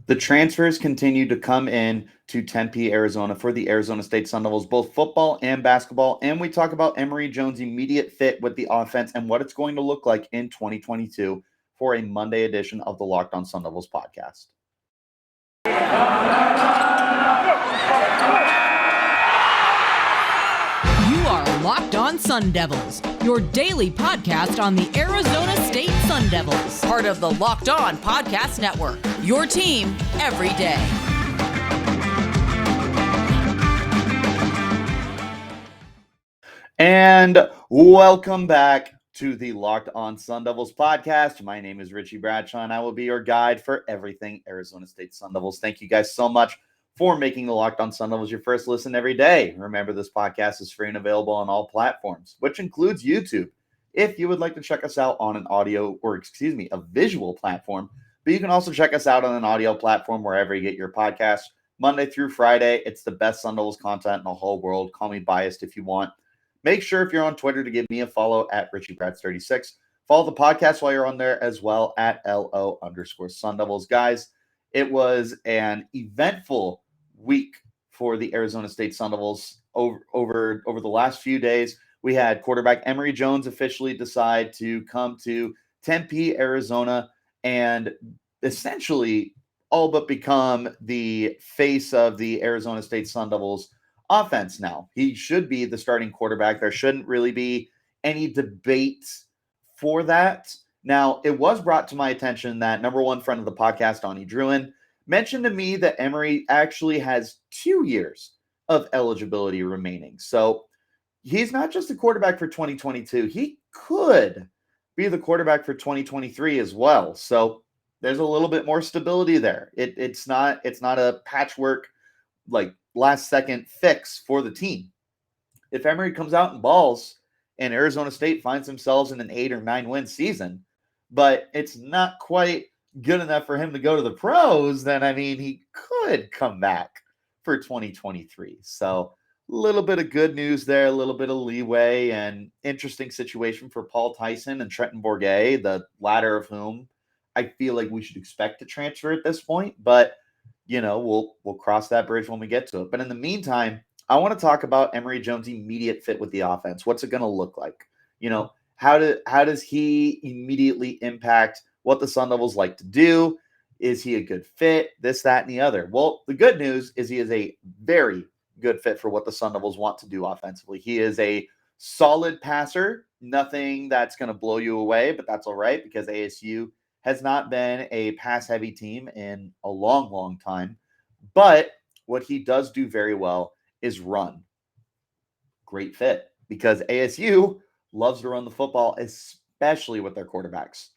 The transfers continue to come in to Tempe, Arizona for the Arizona State Sun Devils, both football and basketball. And we talk about Emory Jones' immediate fit with the offense and what it's going to look like in 2022 for a Monday edition of the Locked On Sun Devils podcast. You are Locked On Sun Devils, your daily podcast on the Arizona State Sun Devils, part of the Locked On Podcast Network, your team every day. And welcome back to the Locked On Sun Devils podcast. My name is Richie Bradshaw, and I will be your guide for everything Arizona State Sun Devils. Thank you guys so much for making the Locked On Sun Devils your first listen every day. Remember, this podcast is free and available on all platforms, which includes YouTube. If you would like to check us out on an a visual platform, but you can also check us out on an audio platform wherever you get your podcasts. Monday through Friday, it's the best Sun Devils content in the whole world. Call me biased if you want. Make sure if you're on Twitter to give me a follow at RichieBrats36. Follow the podcast while you're on there as well at LO_Sun Devils. Guys, it was an eventful week for the Arizona State Sun Devils over the last few days. We had quarterback Emory Jones officially decide to come to Tempe, Arizona, and essentially all but become the face of the Arizona State Sun Devils offense now. He should be the starting quarterback. There shouldn't really be any debate for that. Now, it was brought to my attention that number one friend of the podcast, Donnie Druin, mentioned to me that Emery actually has 2 years of eligibility remaining. So he's not just a quarterback for 2022. He could be the quarterback for 2023 as well. So there's a little bit more stability there. It's not a patchwork like last second fix for the team. If Emery comes out and balls and Arizona State finds themselves in an 8 or 9 win season, but it's not quite good enough for him to go to the pros, then I mean, he could come back for 2023. So a little bit of good news there, a little bit of leeway, and interesting situation for Paul Tyson and Trenton Bourguet, the latter of whom I feel like we should expect to transfer at this point, but we'll cross that bridge when we get to it. But in the meantime, I want to talk about Emory Jones' immediate fit with the offense. What's it going to look like? How does he immediately impact what the Sun Devils like to do? Is he a good fit? This, that, and the other. Well, the good news is he is a very good fit for what the Sun Devils want to do offensively. He is a solid passer, nothing that's going to blow you away, but that's all right because ASU has not been a pass-heavy team in a long, long time. But what he does do very well is run. Great fit because ASU loves to run the football, especially with their quarterbacks.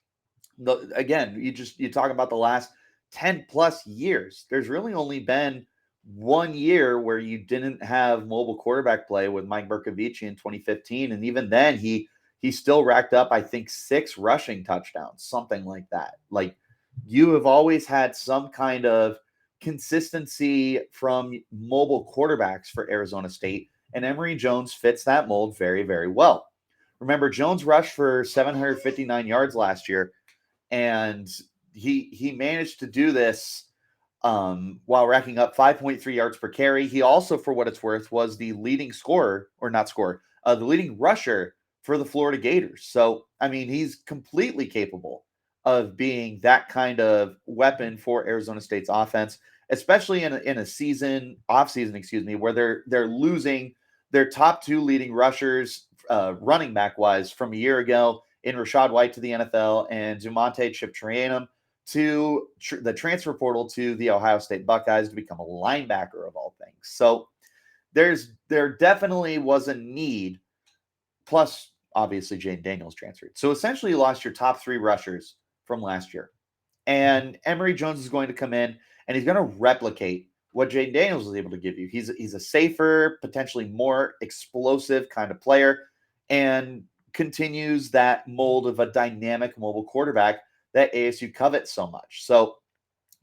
Again, you talk about the last 10 plus years. There's really only been 1 year where you didn't have mobile quarterback play with Mike Bercovici in 2015. And even then, he still racked up, I think, 6 rushing touchdowns, something like that. Like, you have always had some kind of consistency from mobile quarterbacks for Arizona State, and Emory Jones fits that mold very, very well. Remember, Jones rushed for 759 yards last year, and he managed to do this while racking up 5.3 yards per carry. He also, for what it's worth, was the leading the leading rusher for the Florida Gators. So, I mean, he's completely capable of being that kind of weapon for Arizona State's offense, especially in a offseason, where they're losing their top 2 leading rushers, running back wise, from a year ago in Rachaad White to the NFL and Zumonte Chiptrianum to the transfer portal to the Ohio State Buckeyes to become a linebacker of all things. So there definitely was a need. Plus, obviously, Jane Daniels transferred. So essentially, you lost your top 3 rushers from last year. And Emory Jones is going to come in, and he's going to replicate what Jane Daniels was able to give you. He's a safer, potentially more explosive kind of player, and continues that mold of a dynamic mobile quarterback that ASU covets so much. So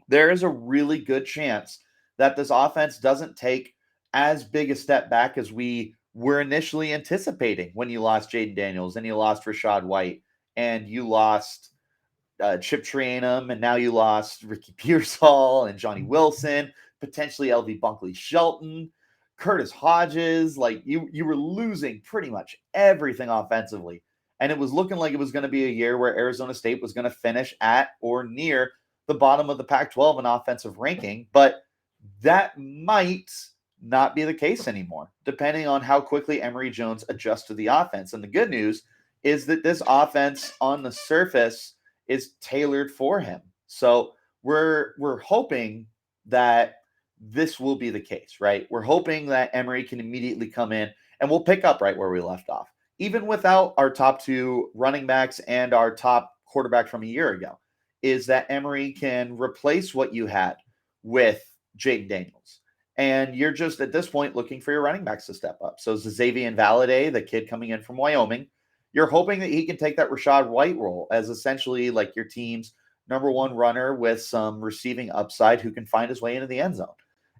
there is a really good chance that this offense doesn't take as big a step back as we were initially anticipating when you lost Jaden Daniels and you lost Rachaad White and you lost Chip Trayanum, and now you lost Ricky Pearsall and Johnny Wilson, potentially LV Bunkley Shelton, Curtis Hodges. Like you were losing pretty much everything offensively. And it was looking like it was going to be a year where Arizona State was going to finish at or near the bottom of the Pac-12 in offensive ranking. But that might not be the case anymore, depending on how quickly Emory Jones adjusts to the offense. And the good news is that this offense on the surface is tailored for him. So we're hoping that this will be the case, right? We're hoping that Emery can immediately come in and we'll pick up right where we left off, even without our top two running backs and our top quarterback from a year ago, is that Emery can replace what you had with Jaden Daniels. And you're just at this point looking for your running backs to step up. So Xavier Valade, the kid coming in from Wyoming, you're hoping that he can take that Rachaad White role as essentially like your team's number one runner with some receiving upside who can find his way into the end zone.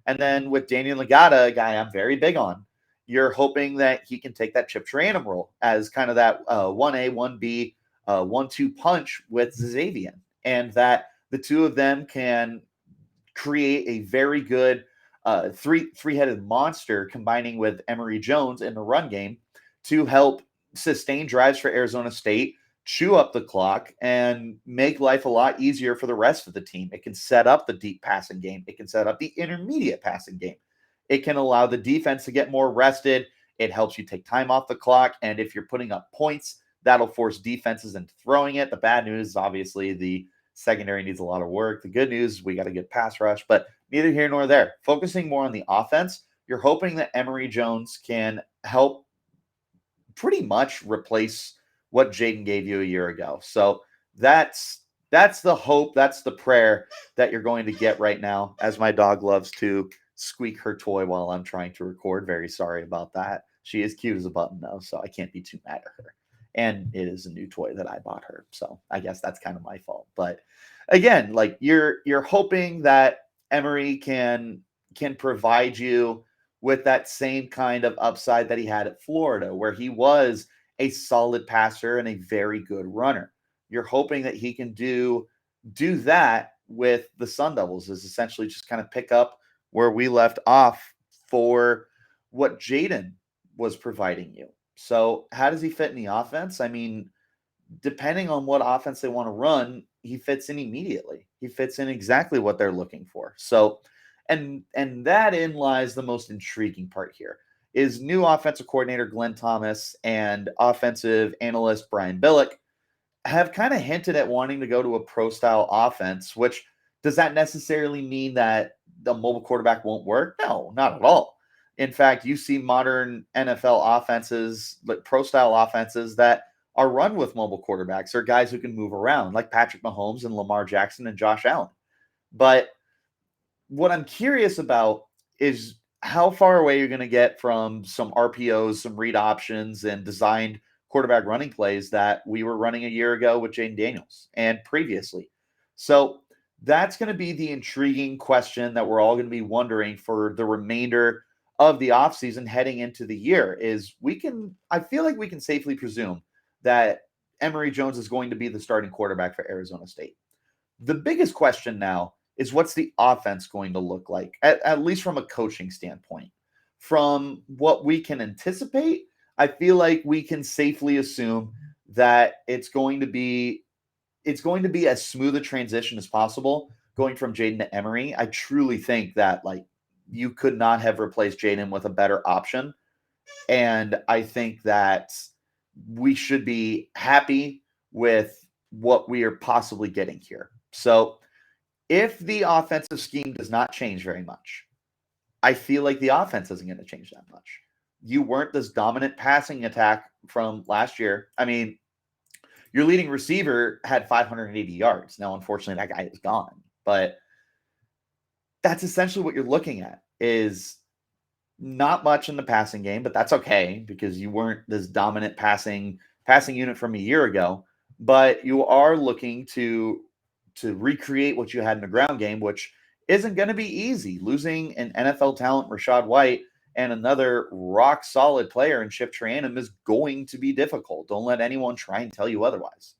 And then with Daniel Legata, a guy I'm very big on, you're hoping that he can take that Chip Trayanum role as kind of that 1A, 1B, 1-2 punch with Xavier, and that the two of them can create a very good three-headed monster combining with Emory Jones in the run game to help sustain drives for Arizona State, chew up the clock, and make life a lot easier for the rest of the team. It can set up the deep passing game. It can set up the intermediate passing game. It can allow the defense to get more rested. It helps you take time off the clock. And if you're putting up points, that'll force defenses into throwing it. The bad news is obviously the secondary needs a lot of work. The good news, we got a good pass rush, but neither here nor there. Focusing more on the offense, you're hoping that Emory Jones can help pretty much replace what Jaden gave you a year ago. So that's the hope, that's the prayer that you're going to get right now, as my dog loves to squeak her toy while I'm trying to record. Very sorry about that. She is cute as a button though, so I can't be too mad at her. And it is a new toy that I bought her. So I guess that's kind of my fault. But again, like you're hoping that Emery can provide you with that same kind of upside that he had at Florida, where he was a solid passer and a very good runner. You're hoping that he can do that with the Sun Devils, is essentially just kind of pick up where we left off for what Jaden was providing you. So how does he fit in the offense? I mean, depending on what offense they want to run, he fits in immediately. He fits in exactly what they're looking for. So, and that in lies the most intriguing part here is new offensive coordinator Glenn Thomas and offensive analyst Brian Billick have kind of hinted at wanting to go to a pro style offense, which does that necessarily mean that the mobile quarterback won't work? No, not at all. In fact, you see modern NFL offenses, like pro style offenses that are run with mobile quarterbacks or guys who can move around, like Patrick Mahomes and Lamar Jackson and Josh Allen. But what I'm curious about is how far away you're going to get from some RPOs, some read options, and designed quarterback running plays that we were running a year ago with Jaden Daniels and previously. So that's going to be the intriguing question that we're all going to be wondering for the remainder of the offseason heading into the year. Is I feel like we can safely presume that Emory Jones is going to be the starting quarterback for Arizona State. The biggest question now is what's the offense going to look like, at least from a coaching standpoint. From what we can anticipate, I feel like we can safely assume that it's going to be as smooth a transition as possible going from Jaden to Emery. I truly think that like you could not have replaced Jaden with a better option. And I think that we should be happy with what we are possibly getting here. So if the offensive scheme does not change very much, I feel like the offense isn't going to change that much. You weren't this dominant passing attack from last year. I mean, your leading receiver had 580 yards. Now, unfortunately, that guy is gone. But that's essentially what you're looking at, is not much in the passing game, but that's okay because you weren't this dominant passing unit from a year ago. But you are looking to recreate what you had in the ground game, which isn't going to be easy. Losing an NFL talent, Rachaad White, and another rock solid player in Chip Trayanum is going to be difficult. Don't let anyone try and tell you otherwise.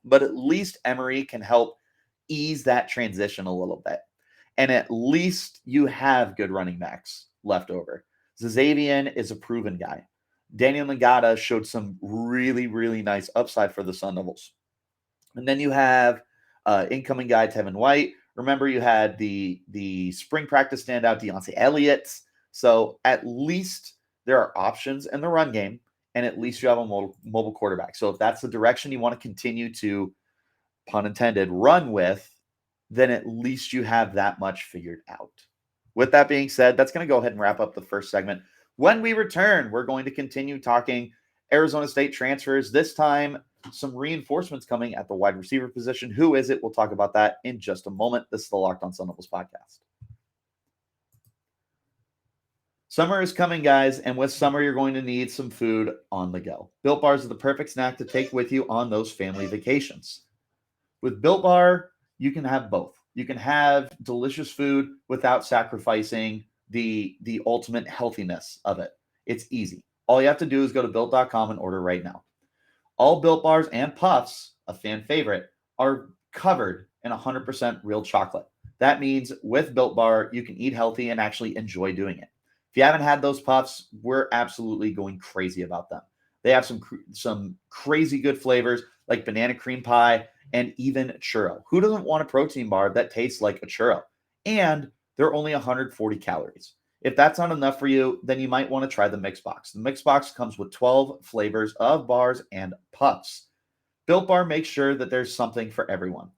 but at least Emery can help ease that transition a little bit. And at least you have good running backs left over. Zazavian is a proven guy. Daniel Ngata showed some really, really nice upside for the Sun Devils. And then you have incoming guy Tevin White. Remember, you had the spring practice standout Deontay Elliott. So at least there are options in the run game, and at least you have a mobile quarterback. So if that's the direction you want to continue to, pun intended, run with, then at least you have that much figured out. With that being said, that's going to go ahead and wrap up the first segment. When we return, we're going to continue talking Arizona State transfers. This time, some reinforcements coming at the wide receiver position. Who is it? We'll talk about that in just a moment. This is the Locked On Sun Devils podcast. Summer is coming, guys, and with summer, you're going to need some food on the go. Built Bars are the perfect snack to take with you on those family vacations. With Built Bar, you can have both. You can have delicious food without sacrificing the ultimate healthiness of it. It's easy. All you have to do is go to Built.com and order right now. All Built Bars and Puffs, a fan favorite, are covered in 100% real chocolate. That means with Built Bar, you can eat healthy and actually enjoy doing it. If you haven't had those Puffs, we're absolutely going crazy about them. They have some crazy good flavors like banana cream pie and even churro. Who doesn't want a protein bar that tastes like a churro? And they're only 140 calories. If that's not enough for you, then you might want to try the Mix Box. The Mix Box comes with 12 flavors of bars and puffs. Built Bar makes sure that there's something for everyone.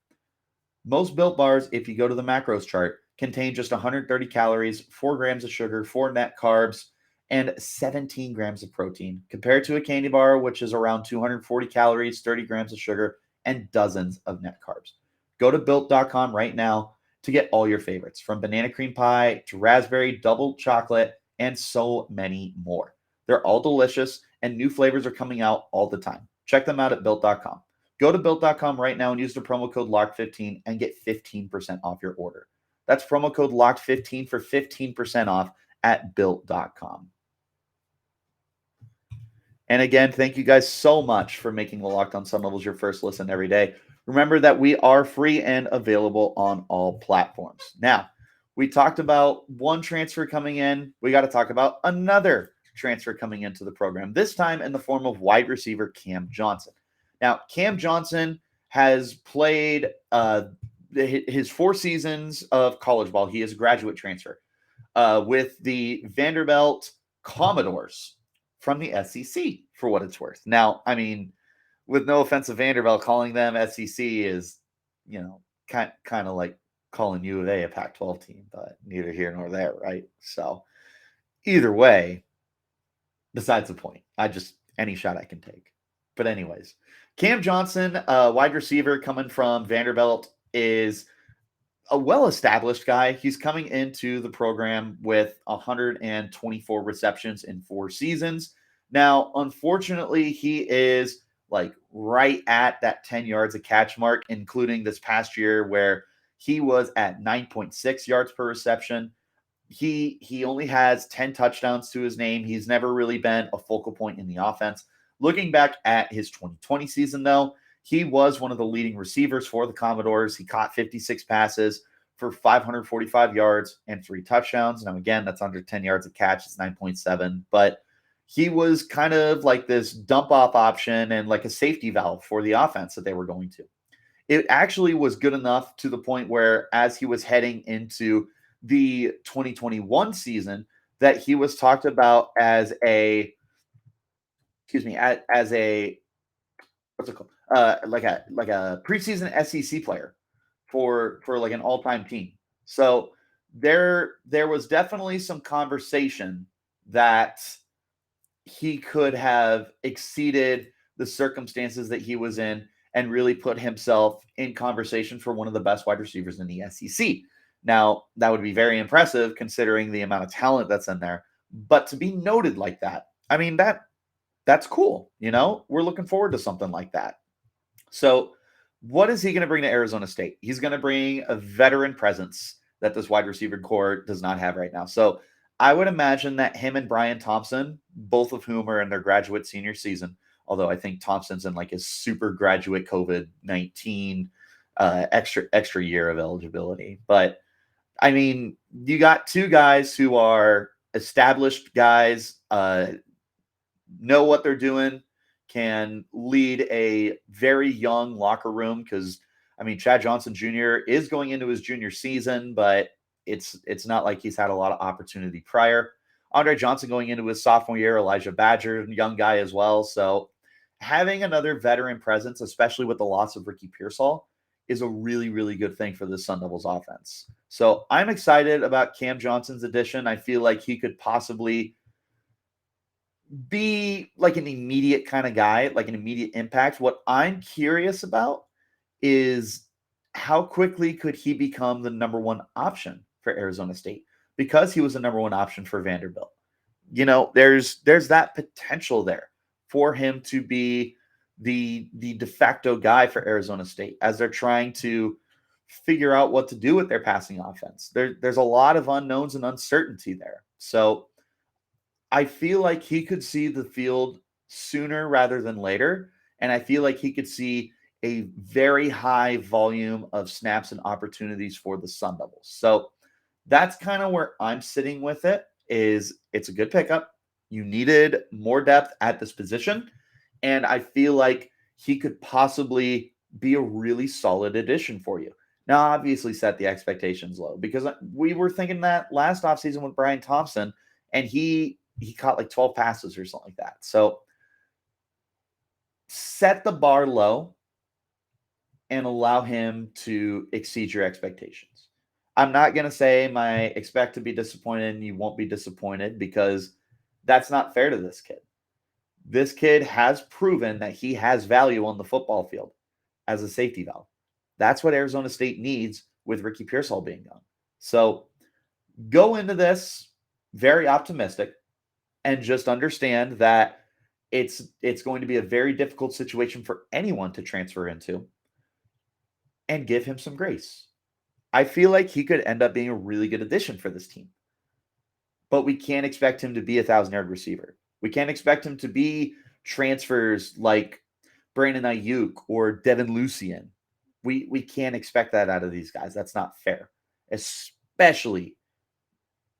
Most Built Bars, if you go to the macros chart, contain just 130 calories, 4 grams of sugar, 4 net carbs, and 17 grams of protein, compared to a candy bar, which is around 240 calories, 30 grams of sugar, and dozens of net carbs. Go to Built.com right now to get all your favorites, from banana cream pie to raspberry double chocolate and so many more. They're all delicious, and new flavors are coming out all the time. Check them out at Built.com. Go to Built.com right now and use the promo code LOCK15 and get 15% off your order. That's promo code LOCK15 for 15% off at Built.com. And again, thank you guys so much for making the Locked On Sun Devils your first listen every day. Remember that we are free and available on all platforms. Now, we talked about one transfer coming in. We got to talk about another transfer coming into the program, this time in the form of wide receiver Cam Johnson. Now, Cam Johnson has played his 4 seasons of college ball. He is a graduate transfer with the Vanderbilt Commodores from the SEC, for what it's worth. Now, I mean, with no offense to Vanderbilt, calling them SEC is, kind of like calling U of A a Pac-12 team, but neither here nor there, right? So either way, besides the point, any shot I can take. But anyways, Cam Johnson, wide receiver coming from Vanderbilt, is a well-established guy. He's coming into the program with 124 receptions in 4 seasons. Now, unfortunately, he is like right at that 10 yards a catch mark, including this past year where he was at 9.6 yards per reception. He only has 10 touchdowns to his name. He's never really been a focal point in the offense. Looking back at his 2020 season, though, he was one of the leading receivers for the Commodores. He caught 56 passes for 545 yards and 3 touchdowns. Now, again, that's under 10 yards a catch. It's 9.7. But he was kind of like this dump-off option and like a safety valve for the offense that they were going to. It actually was good enough to the point where, as he was heading into the 2021 season, that he was talked about as a what's it called? Like a preseason SEC player for like an all-time team. So there was definitely some conversation that he could have exceeded the circumstances that he was in and really put himself in conversation for one of the best wide receivers in the SEC. Now, that would be very impressive considering the amount of talent that's in there. But to be noted like that, I mean, that's cool. We're looking forward to something like that. So what is he going to bring to Arizona State? He's going to bring a veteran presence that this wide receiver core does not have right now. So I would imagine that him and Brian Thompson, both of whom are in their graduate senior season, Although I think Thompson's in like his super graduate COVID-19 extra year of eligibility. But I mean, you got two guys who are established guys, know what they're doing, can lead a very young locker room because I mean Chad Johnson Jr. is going into his junior season, but it's not like he's had a lot of opportunity prior. Andre Johnson going into his sophomore year, Elijah Badger, young guy as well. So having another veteran presence, especially with the loss of Ricky Pearsall, is a really, really good thing for the Sun Devils offense. So I'm excited about Cam Johnson's addition. I feel like he could possibly be like an immediate kind of guy, like an immediate impact. What I'm curious about is how quickly could he become the number one option for Arizona State because he was the number one option for Vanderbilt. You know, there's that potential there for him to be the de facto guy for Arizona State as they're trying to figure out what to do with their passing offense. There's a lot of unknowns and uncertainty there. So I feel like he could see the field sooner rather than later. And I feel like he could see a very high volume of snaps and opportunities for the Sun Devils. So that's kind of where I'm sitting with it. Is it's a good pickup. You needed more depth at this position. And I feel like he could possibly be a really solid addition for you. Now, obviously, set the expectations low because we were thinking that last offseason with Brian Thompson, and he caught like 12 passes or something like that. So set the bar low and allow him to exceed your expectations. I'm not going to say my expect to be disappointed and you won't be disappointed because that's not fair to this kid. This kid has proven that he has value on the football field as a safety valve. That's what Arizona State needs with Ricky Pearsall being gone. So go into this very optimistic and just understand that it's going to be a very difficult situation for anyone to transfer into and give him some grace. I feel like he could end up being a really good addition for this team. But we can't expect him to be a 1,000-yard receiver. We can't expect him to be transfers like Brandon Ayuk or Devin Lucien. We can't expect that out of these guys. That's not fair, especially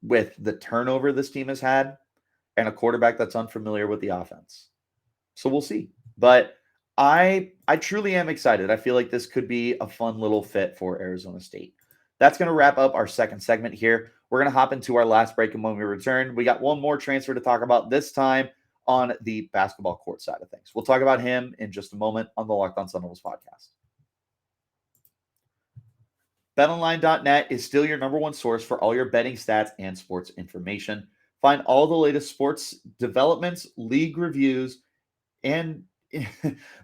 with the turnover this team has had and a quarterback that's unfamiliar with the offense. So we'll see. But I truly am excited. I feel like this could be a fun little fit for Arizona State. That's going to wrap up our second segment here. We're going to hop into our last break, and when we return, we got one more transfer to talk about, this time on the basketball court side of things. We'll talk about him in just a moment on the Locked On Sun Devils podcast. BetOnline.net is still your number one source for all your betting stats and sports information. Find all the latest sports developments, league reviews, and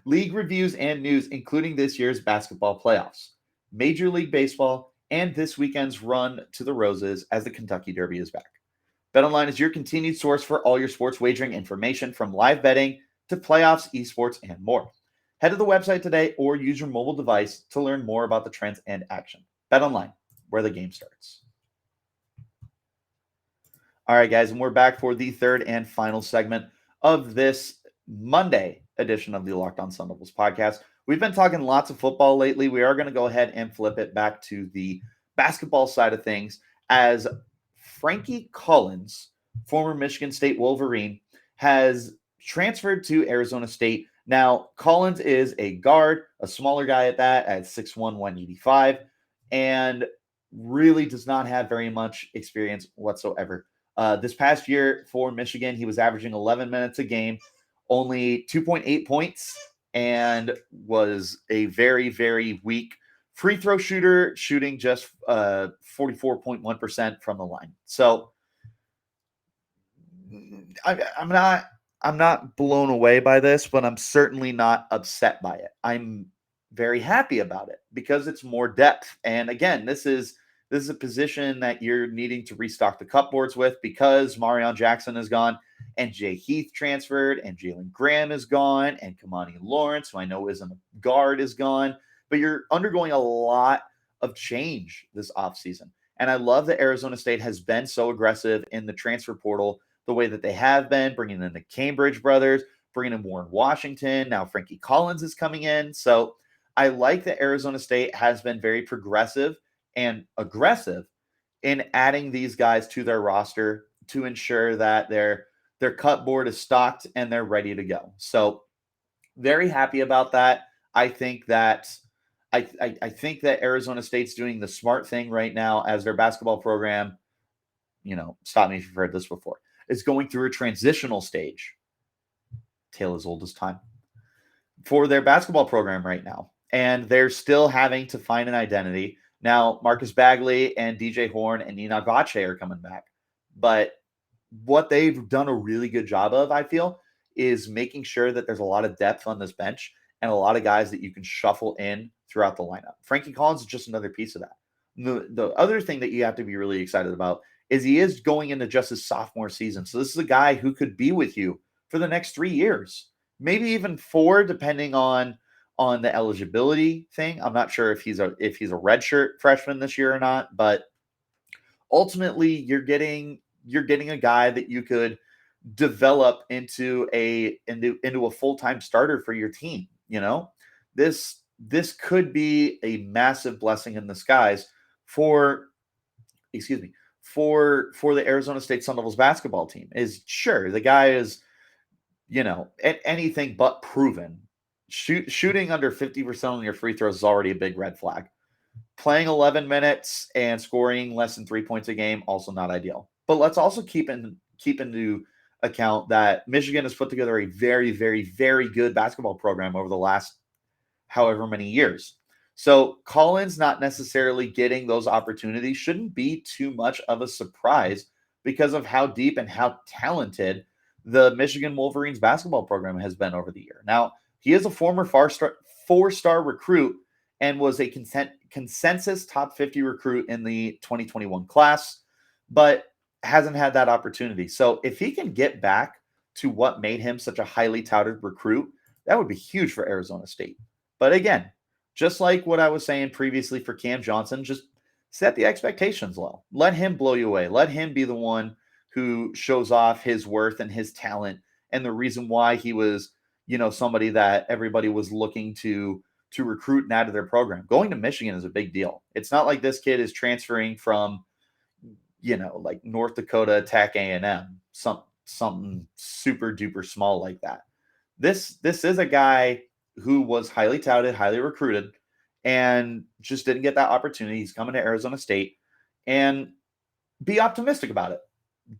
news, including this year's basketball playoffs, Major League Baseball, and this weekend's run to the Roses as the Kentucky Derby is back. BetOnline is your continued source for all your sports wagering information, from live betting to playoffs, esports, and more. Head to the website today or use your mobile device to learn more about the trends and action. BetOnline, where the game starts. All right, guys, and we're back for the third and final segment of this Monday edition of the Locked On Sun Devils podcast. We've been talking lots of football lately. We are going to go ahead and flip it back to the basketball side of things, as Frankie Collins, former Michigan State Wolverine, has transferred to Arizona State. Now, Collins is a guard, a smaller guy at that, at 6'1", 185, and really does not have very much experience whatsoever. This past year for Michigan, he was averaging 11 minutes a game, only 2.8 points, and was a very, very weak free throw shooter, shooting just 44.1% from the line. So I'm not blown away by this, but I'm certainly not upset by it. I'm very happy about it because it's more depth. And again, this is a position that you're needing to restock the cupboards with, because Marion Jackson is gone and Jay Heath transferred and Jalen Graham is gone and Kamani Lawrence, who I know isn't a guard, is gone. But you're undergoing a lot of change this offseason. And I love that Arizona State has been so aggressive in the transfer portal the way that they have been, bringing in the Cambridge brothers, bringing in Warren Washington. Now Frankie Collins is coming in. So I like that Arizona State has been very progressive and aggressive in adding these guys to their roster to ensure that their cut board is stocked and they're ready to go. So very happy about that. I think that I think that Arizona State's doing the smart thing right now as their basketball program, stop me if you've heard this before, is going through a transitional stage, tale as old as time, for their basketball program right now. And they're still having to find an identity. Now, Marcus Bagley and DJ Horn and Enoch Vache are coming back. But what they've done a really good job of, I feel, is making sure that there's a lot of depth on this bench and a lot of guys that you can shuffle in throughout the lineup. Frankie Collins is just another piece of that. The other thing that you have to be really excited about is he is going into just his sophomore season. So this is a guy who could be with you for the next 3 years, maybe even 4, depending on the eligibility thing. I'm not sure if he's a redshirt freshman this year or not, but ultimately you're getting a guy that you could develop into a full-time starter for your team. This could be a massive blessing in disguise for the Arizona State Sun Devils basketball team. Is sure the guy is anything but proven. Shooting under 50% on your free throws is already a big red flag. Playing 11 minutes and scoring less than 3 points a game, also not ideal. But let's also keep into account that Michigan has put together a very, very, very good basketball program over the last however many years. So Collins not necessarily getting those opportunities shouldn't be too much of a surprise because of how deep and how talented the Michigan Wolverines basketball program has been over the year. Now, he is a former four-star recruit and was a consensus top 50 recruit in the 2021 class, but hasn't had that opportunity. So if he can get back to what made him such a highly touted recruit, that would be huge for Arizona State. But again, just like what I was saying previously for Cam Johnson, just set the expectations low. Let him blow you away. Let him be the one who shows off his worth and his talent and the reason why he was, somebody that everybody was looking to recruit and add to their program. Going to Michigan is a big deal. It's not like this kid is transferring from, like North Dakota Tech A&M, something super duper small like that. This is a guy who was highly touted, highly recruited, and just didn't get that opportunity. He's coming to Arizona State, and be optimistic about it.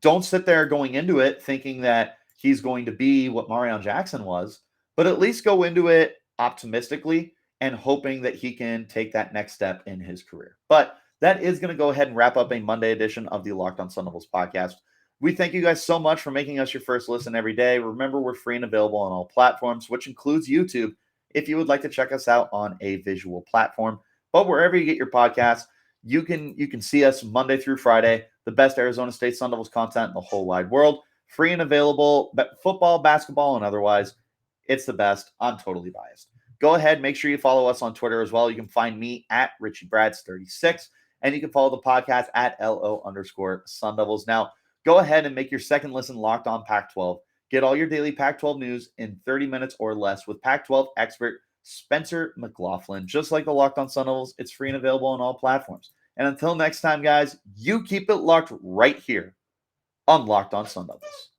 Don't sit there going into it thinking that he's going to be what Marion Jackson was, but at least go into it optimistically and hoping that he can take that next step in his career. But that is going to go ahead and wrap up a Monday edition of the Locked On Sun Devils podcast. We thank you guys so much for making us your first listen every day. Remember, we're free and available on all platforms, which includes YouTube, if you would like to check us out on a visual platform. But wherever you get your podcasts, you can see us Monday through Friday, the best Arizona State Sun Devils content in the whole wide world. Free and available, football, basketball, and otherwise. It's the best. I'm totally biased. Go ahead, make sure you follow us on Twitter as well. You can find me at Richie Brads36, and you can follow the podcast at LO_Sun Devils. Now, go ahead and make your second listen Locked On Pac-12. Get all your daily Pac-12 news in 30 minutes or less with Pac-12 expert Spencer McLaughlin. Just like the Locked On Sun Devils, it's free and available on all platforms. And until next time, guys, you keep it locked right here on Locked On Sun Devils.